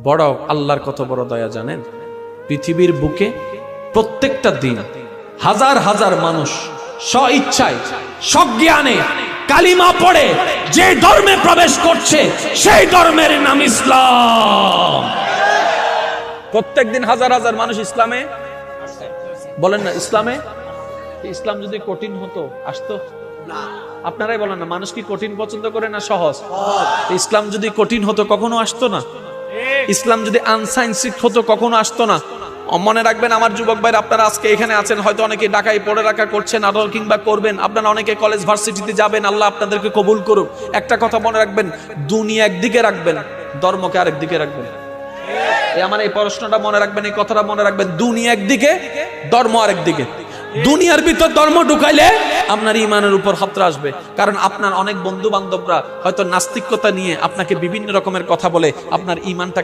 বড় আল্লাহর কত বড় দয়া জানেন, পৃথিবীর বুকে প্রত্যেকটা দিন হাজার হাজার মানুষ স্বইচ্ছায় সজ্ঞানে কালিমা পড়ে যে ধর্মে প্রবেশ করছে সেই ধর্মের নাম ইসলাম। প্রত্যেকদিন হাজার হাজার মানুষ ইসলামে, বলেন না ইসলামে। ইসলাম যদি কঠিন হতো আসতো না? আপনারাই বলেন না, মানুষ কি কঠিন পছন্দ করে না সহজ? ইসলাম যদি কঠিন হতো কখনো আসতো না। ইসলাম যদি আনসাইন্সিক হতো কখনো আসতো না। মনে রাখবেন আমার যুবক ভাইরা, আপনারা আজকে এখানে আছেন, হয়তো অনেকে ঢাকায় পড়ে রাখা করছেন আরো কিংবা করবেন, আপনারা অনেকে কলেজ ভার্সিটিতে যাবেন, আল্লাহ আপনাদেরকে কবুল করুক। একটা কথা মনে রাখবেন, দুনিয়া একদিকে রাখবেন, ধর্মকে আরেক দিকে রাখবেন। আমার এই প্রশ্নটা মনে রাখবেন, এই কথাটা মনে রাখবেন, দুনিয়া একদিকে ধর্ম আরেক দিকে। দুনিয়ার ভিতর ধর্ম ঢুকাইলে আপনার ইমানের উপর খতরা আসবে। কারণ আপনার অনেক বন্ধু বান্ধবরা হয়তো নাস্তিকতা নিয়ে আপনাকে বিভিন্ন রকমের কথা বলে আপনার ইমানটাকে